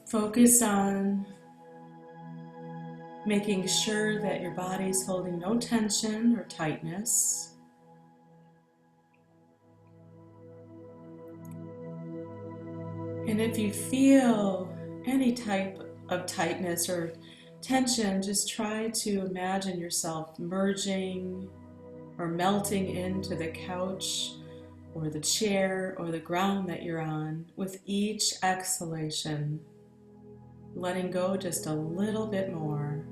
Focus on making sure that your body's holding no tension or tightness. And if you feel any type of tightness or tension, just try to imagine yourself merging or melting into the couch or the chair or the ground that you're on with each exhalation, letting go just a little bit more.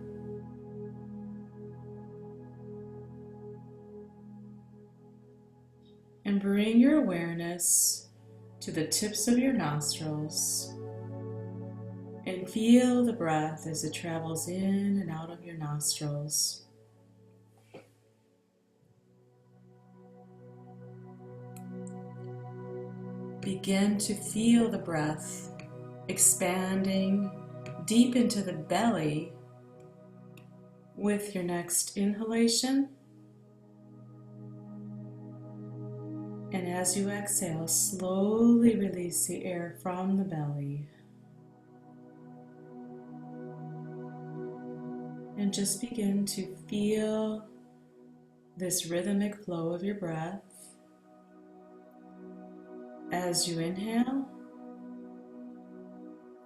And bring your awareness to the tips of your nostrils and feel the breath as it travels in and out of your nostrils. Begin to feel the breath expanding deep into the belly with your next inhalation. And as you exhale, slowly release the air from the belly. And just begin to feel this rhythmic flow of your breath. As you inhale,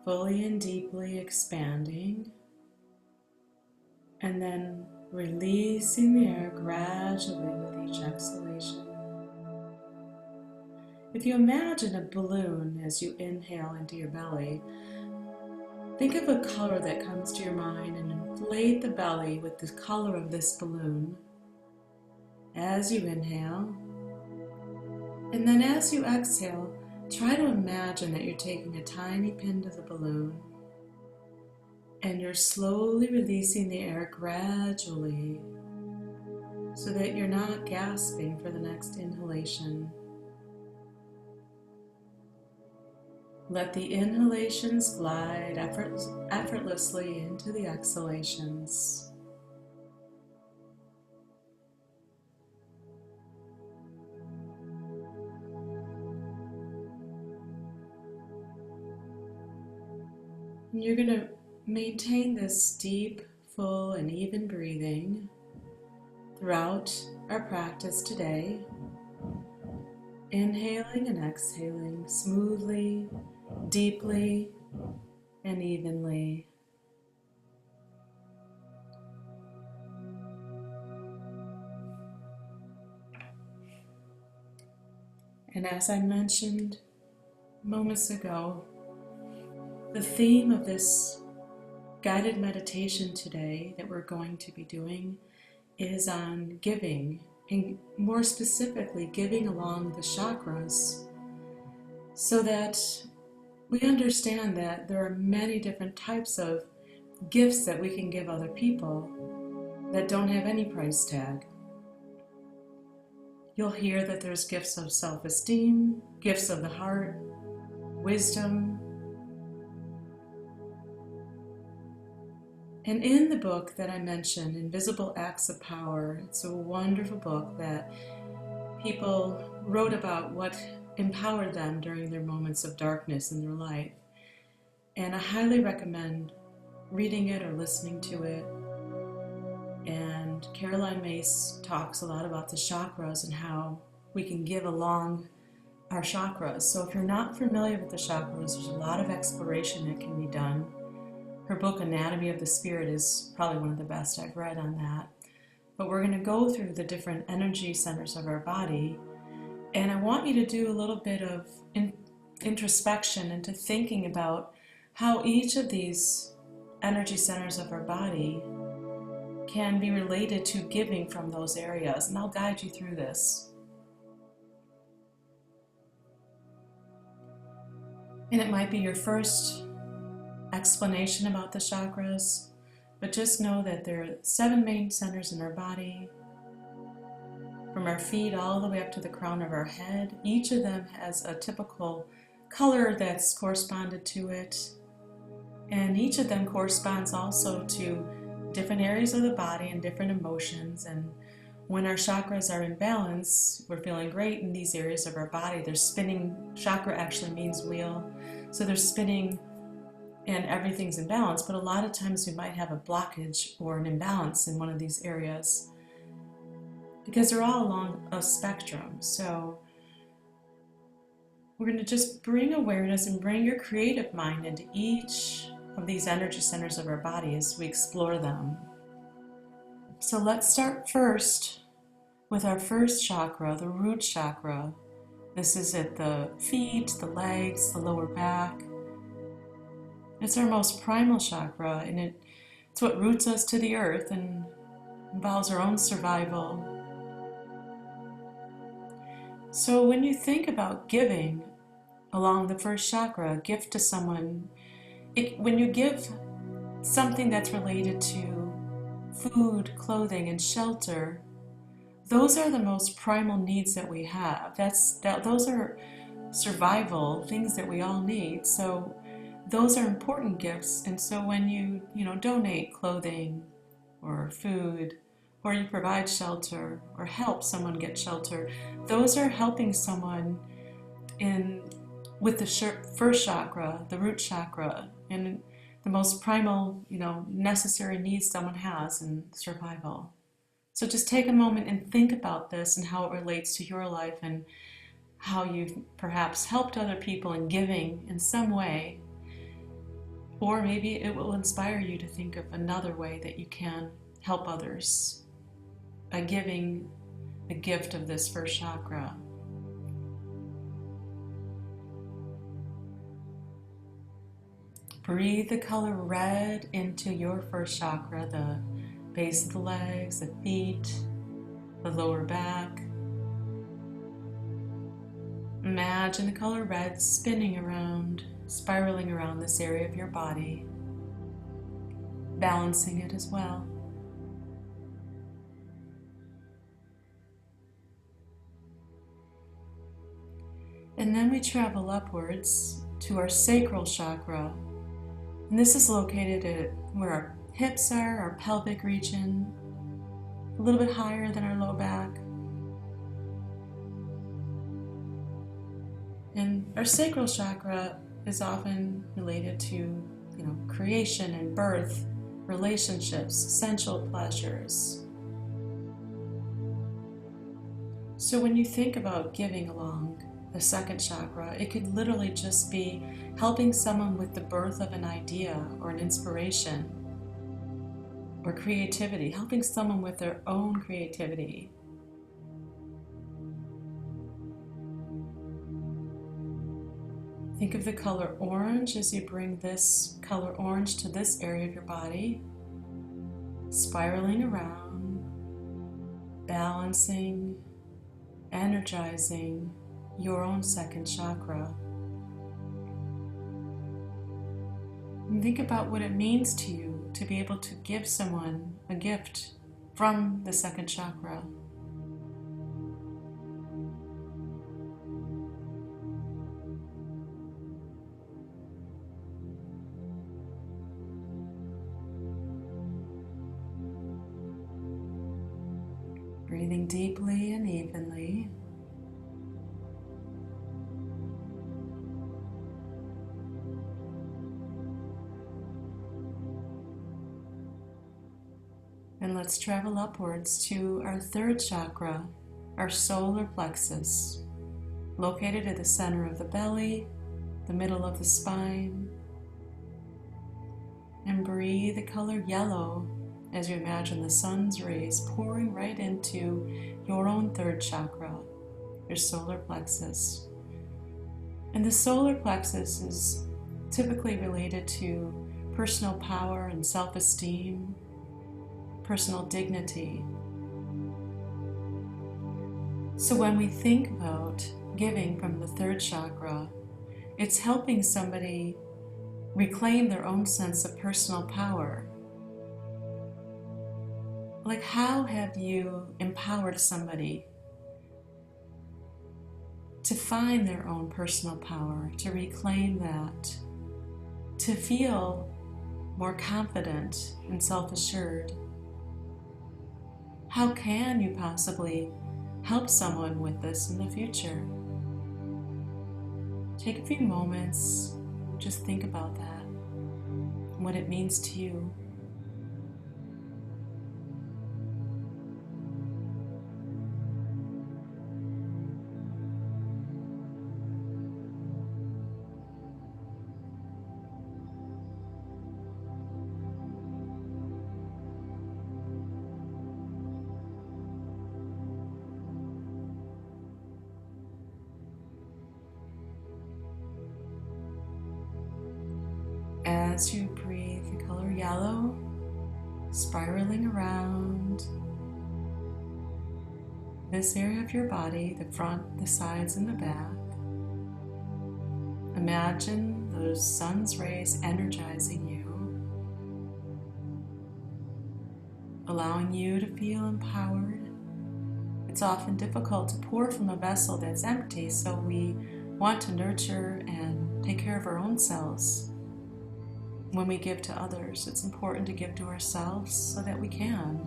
fully and deeply expanding, and then releasing the air gradually with each exhalation. If you imagine a balloon as you inhale into your belly, think of a color that comes to your mind and inflate the belly with the color of this balloon as you inhale. And then as you exhale, try to imagine that you're taking a tiny pin to the balloon and you're slowly releasing the air gradually so that you're not gasping for the next inhalation. Let the inhalations glide effortlessly into the exhalations. And you're going to maintain this deep, full, and even breathing throughout our practice today. Inhaling and exhaling smoothly, deeply, and evenly. And as I mentioned moments ago, the theme of this guided meditation today that we're going to be doing is on giving, and more specifically giving along the chakras, so that we understand that there are many different types of gifts that we can give other people that don't have any price tag. You'll hear that there's gifts of self-esteem, gifts of the heart, wisdom. And in the book that I mentioned, Invisible Acts of Power, it's a wonderful book that people wrote about what empowered them during their moments of darkness in their life. And I highly recommend reading it or listening to it. And Caroline Myss talks a lot about the chakras and how we can give along our chakras. So if you're not familiar with the chakras, there's a lot of exploration that can be done. Her book, Anatomy of the Spirit, is probably one of the best I've read on that. But we're going to go through the different energy centers of our body. And I want you to do a little bit of introspection into thinking about how each of these energy centers of our body can be related to giving from those areas. And I'll guide you through this. And it might be your first explanation about the chakras, but just know that there are 7 main centers in our body, from our feet all the way up to the crown of our head. Each of them has a typical color that's corresponded to it, and each of them corresponds also to different areas of the body and different emotions. And when our chakras are in balance, we're feeling great in these areas of our body. They're spinning. Chakra actually means wheel, so they're spinning and everything's in balance, but a lot of times we might have a blockage or an imbalance in one of these areas because they're all along a spectrum. So we're going to just bring awareness and bring your creative mind into each of these energy centers of our body as we explore them. So let's start first with our first chakra, the root chakra. This is at the feet, the legs, the lower back. It's our most primal chakra, and it's what roots us to the earth and involves our own survival. So when you think about giving along the first chakra, a gift to someone, when you give something that's related to food, clothing, and shelter, those are the most primal needs that we have. Those are survival things that we all need. So those are important gifts. And so when you donate clothing or food, or you provide shelter or help someone get shelter, those are helping someone with the first chakra, the root chakra, and the most primal, necessary needs someone has in survival. So just take a moment and think about this and how it relates to your life and how you've perhaps helped other people in giving in some way. Or maybe it will inspire you to think of another way that you can help others by giving the gift of this first chakra. Breathe the color red into your first chakra, the base of the legs, the feet, the lower back. Imagine the color red spinning around, spiraling around this area of your body, balancing it as well. And then we travel upwards to our sacral chakra. And this is located at where our hips are, our pelvic region, a little bit higher than our low back. And our sacral chakra is often related to, creation and birth, relationships, sensual pleasures. So when you think about giving along the second chakra, it could literally just be helping someone with the birth of an idea or an inspiration or creativity, helping someone with their own creativity. Think of the color orange as you bring this color orange to this area of your body, spiraling around, balancing, energizing your own second chakra. And think about what it means to you to be able to give someone a gift from the second chakra. Breathing deeply and evenly. And let's travel upwards to our third chakra, our solar plexus, located at the center of the belly, the middle of the spine. And breathe the color yellow as you imagine the sun's rays pouring right into your own third chakra, your solar plexus. And the solar plexus is typically related to personal power and self-esteem, personal dignity. So when we think about giving from the third chakra, it's helping somebody reclaim their own sense of personal power. Like, how have you empowered somebody to find their own personal power, to reclaim that, to feel more confident and self-assured? How can you possibly help someone with this in the future? Take a few moments, just think about that. what it means to you. As you breathe the color yellow, spiraling around this area of your body, the front, the sides, and the back, imagine those sun's rays energizing you, allowing you to feel empowered. It's often difficult to pour from a vessel that's empty, so we want to nurture and take care of our own selves. When we give to others, it's important to give to ourselves so that we can.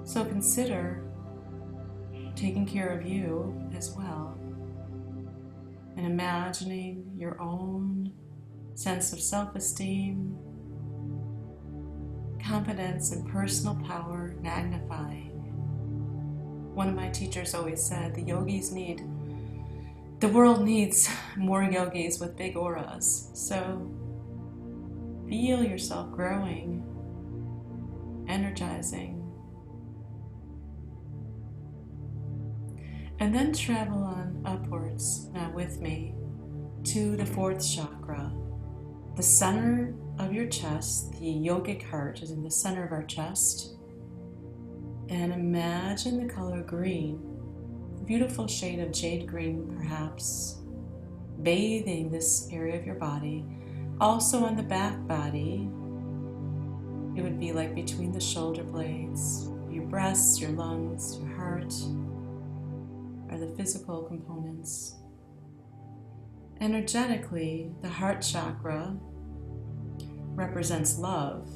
So consider taking care of you as well, and imagining your own sense of self-esteem, confidence, and personal power magnifying. One of my teachers always said, the world needs more yogis with big auras. So feel yourself growing, energizing. And then travel on upwards, now with me, to the fourth chakra. The center of your chest, the yogic heart, is in the center of our chest. And imagine the color green. Beautiful shade of jade green, perhaps, bathing this area of your body. Also on the back body, it would be like between the shoulder blades. Your breasts, your lungs, your heart are the physical components. Energetically, the heart chakra represents love,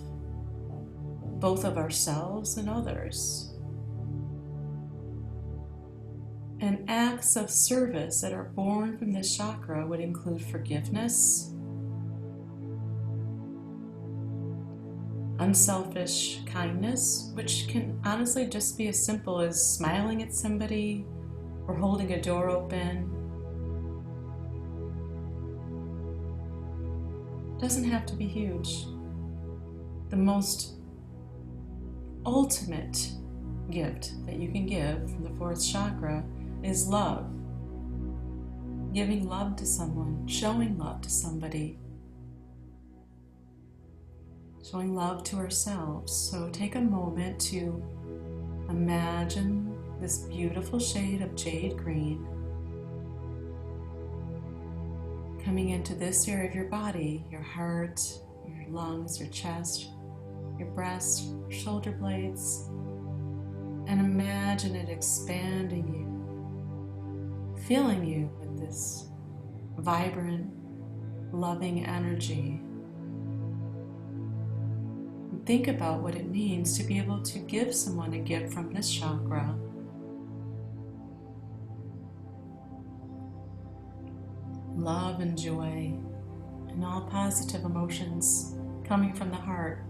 both of ourselves and others. And acts of service that are born from this chakra would include forgiveness, unselfish kindness, which can honestly just be as simple as smiling at somebody or holding a door open. Doesn't have to be huge. The most ultimate gift that you can give from the fourth chakra is love. Giving love to someone, showing love to somebody, showing love to ourselves. So take a moment to imagine this beautiful shade of jade green coming into this area of your body, your heart, your lungs, your chest, your breast, your shoulder blades, and imagine it expanding you, filling you with this vibrant, loving energy. And think about what it means to be able to give someone a gift from this chakra. Love and joy and all positive emotions coming from the heart.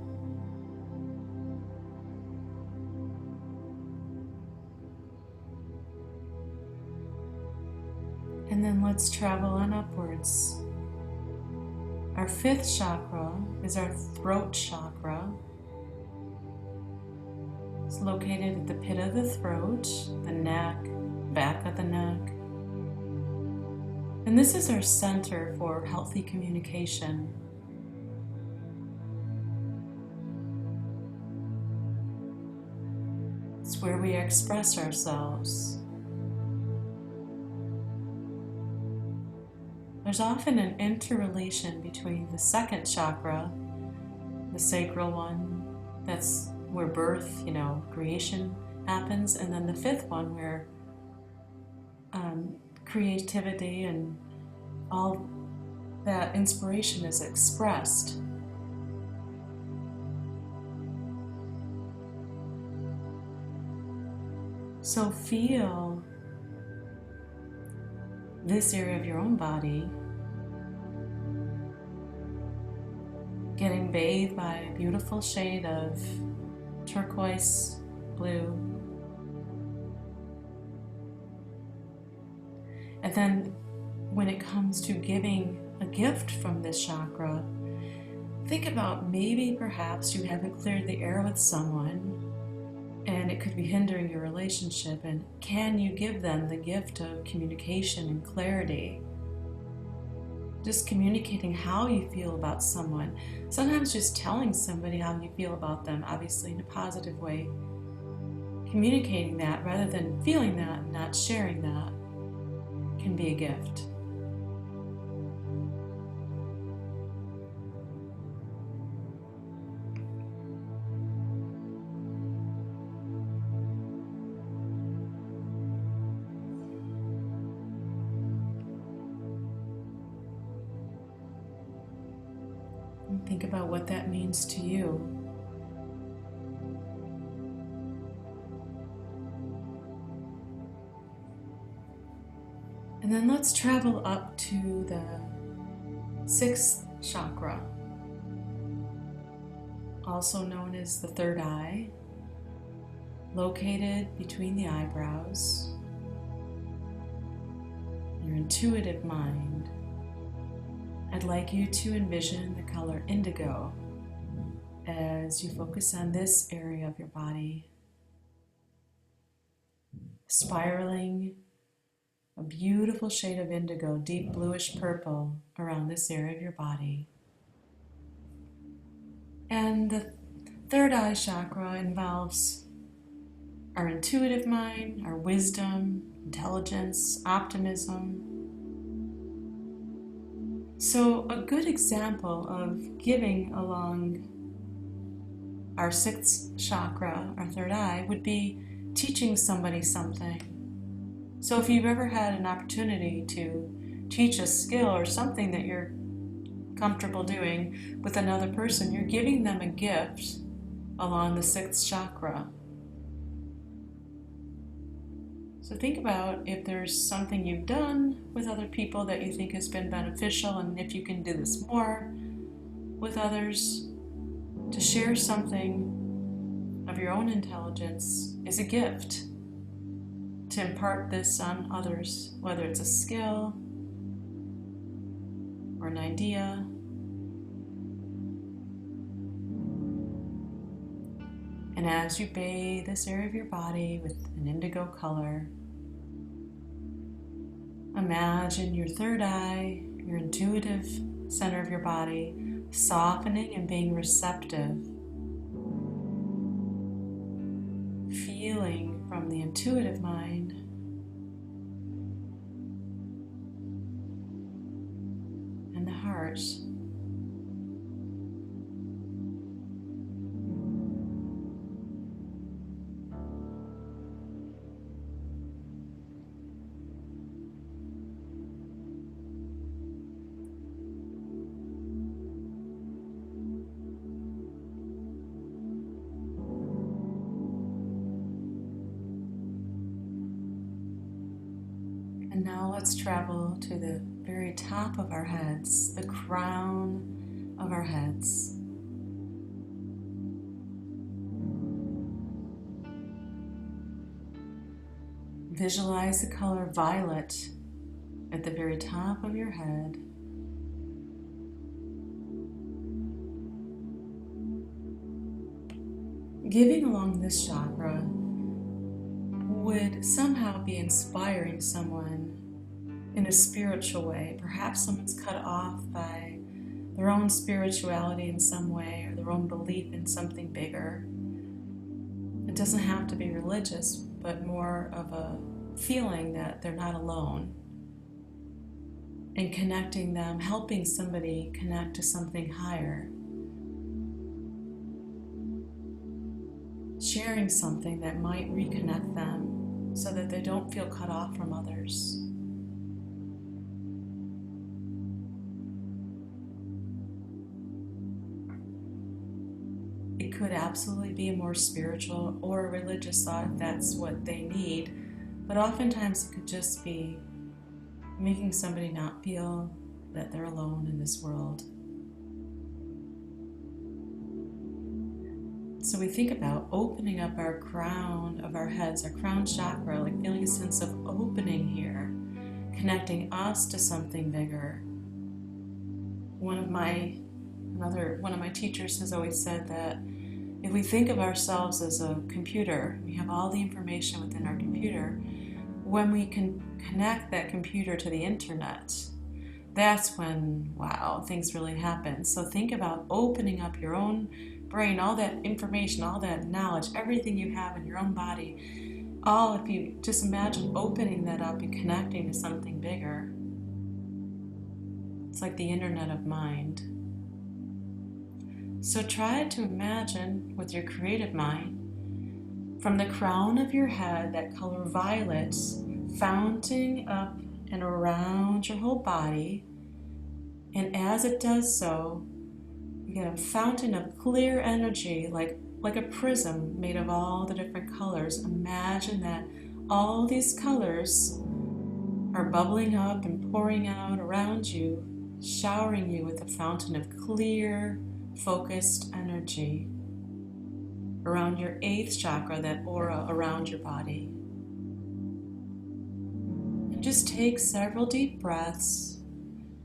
And then let's travel on upwards. Our fifth chakra is our throat chakra. It's located at the pit of the throat, the neck, back of the neck. And this is our center for healthy communication. It's where we express ourselves. There's often an interrelation between the second chakra, the sacral one, that's where birth, creation happens, and then the fifth one where creativity and all that inspiration is expressed. So feel this area of your own body getting bathed by a beautiful shade of turquoise blue. And then when it comes to giving a gift from this chakra, think about maybe perhaps you haven't cleared the air with someone and it could be hindering your relationship, and can you give them the gift of communication and clarity? Just communicating how you feel about someone. Sometimes just telling somebody how you feel about them, obviously in a positive way. Communicating that rather than feeling that and not sharing that can be a gift. And think about what that means to you. And then let's travel up to the 6th chakra, also known as the third eye, located between the eyebrows, your intuitive mind. I'd like you to envision the color indigo as you focus on this area of your body, spiraling a beautiful shade of indigo, deep bluish purple, around this area of your body. And the third eye chakra involves our intuitive mind, our wisdom, intelligence, optimism. So a good example of giving along our 6th chakra, our third eye, would be teaching somebody something. So if you've ever had an opportunity to teach a skill or something that you're comfortable doing with another person, you're giving them a gift along the 6th chakra. So think about if there's something you've done with other people that you think has been beneficial, and if you can do this more with others. To share something of your own intelligence is a gift. To impart this on others, whether it's a skill or an idea. And as you bathe this area of your body with an indigo color, imagine your third eye, your intuitive center of your body, softening and being receptive. Feeling from the intuitive mind and the heart. And now let's travel to the very top of our heads, the crown of our heads. Visualize the color violet at the very top of your head. Giving along this chakra would somehow be inspiring someone in a spiritual way. Perhaps someone's cut off by their own spirituality in some way, or their own belief in something bigger. It doesn't have to be religious, but more of a feeling that they're not alone. And connecting them, helping somebody connect to something higher. Sharing something that might reconnect them so that they don't feel cut off from others. It could absolutely be a more spiritual or religious thought if that's what they need, but oftentimes it could just be making somebody not feel that they're alone in this world. So we think about opening up our crown of our heads, our crown chakra, like feeling a sense of opening here, connecting us to something bigger. One of my teachers has always said that if we think of ourselves as a computer, we have all the information within our computer. When we can connect that computer to the internet, that's when, wow, things really happen. So think about opening up your own brain, all that information, all that knowledge, everything you have in your own body. If you just imagine opening that up and connecting to something bigger. It's like the internet of mind. So try to imagine with your creative mind, from the crown of your head, that color violet founting up and around your whole body. And as it does so, you get a fountain of clear energy, like a prism made of all the different colors. Imagine that all these colors are bubbling up and pouring out around you, showering you with a fountain of clear, focused energy around your 8th chakra, that aura around your body. And just take several deep breaths,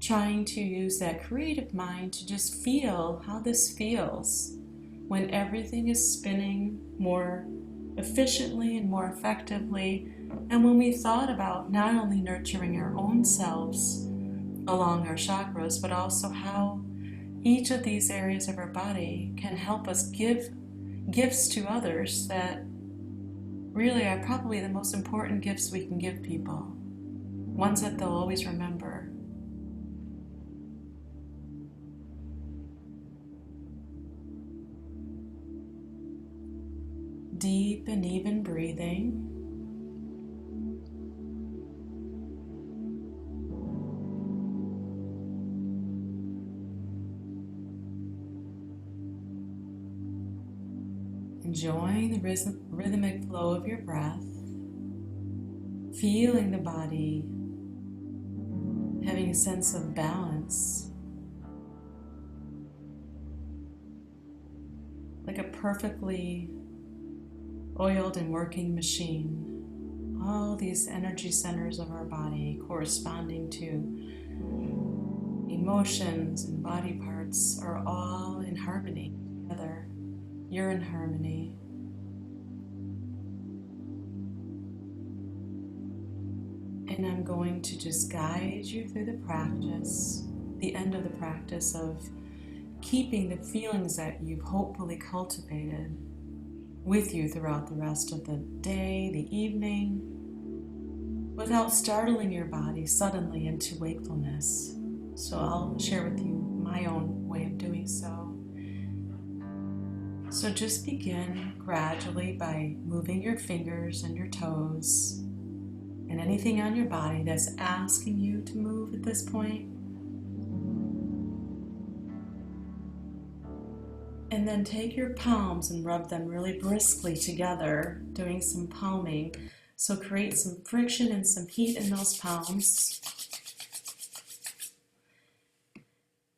trying to use that creative mind to just feel how this feels when everything is spinning more efficiently and more effectively, and when we thought about not only nurturing our own selves along our chakras, but also how each of these areas of our body can help us give gifts to others that really are probably the most important gifts we can give people, ones that they'll always remember. Deep and even breathing. Enjoying the rhythmic flow of your breath, feeling the body having a sense of balance, like a perfectly oiled and working machine. All these energy centers of our body corresponding to emotions and body parts are all in harmony together. You're in harmony. And I'm going to just guide you through the practice, the end of the practice of keeping the feelings that you've hopefully cultivated with you throughout the rest of the day, the evening, without startling your body suddenly into wakefulness. So I'll share with you my own way of doing so. So just begin gradually by moving your fingers and your toes and anything on your body that's asking you to move at this point. And then take your palms and rub them really briskly together, doing some palming. So create some friction and some heat in those palms.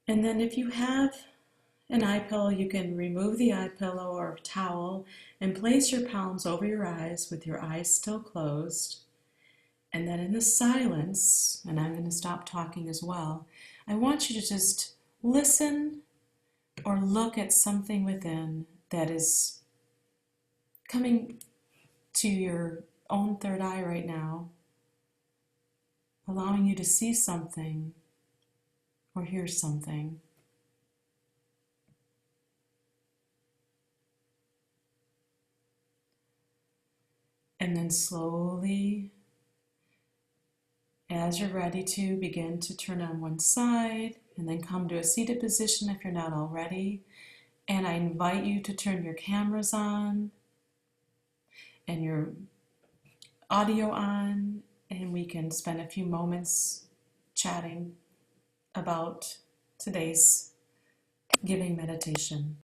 And then if you have an eye pillow, you can remove the eye pillow or towel and place your palms over your eyes with your eyes still closed. And then in the silence, and I'm going to stop talking as well, I want you to just listen or look at something within that is coming to your own third eye right now, allowing you to see something or hear something. And then slowly, as you're ready to, begin to turn on one side and then come to a seated position if you're not already. And I invite you to turn your cameras on and your audio on, and we can spend a few moments chatting about today's giving meditation.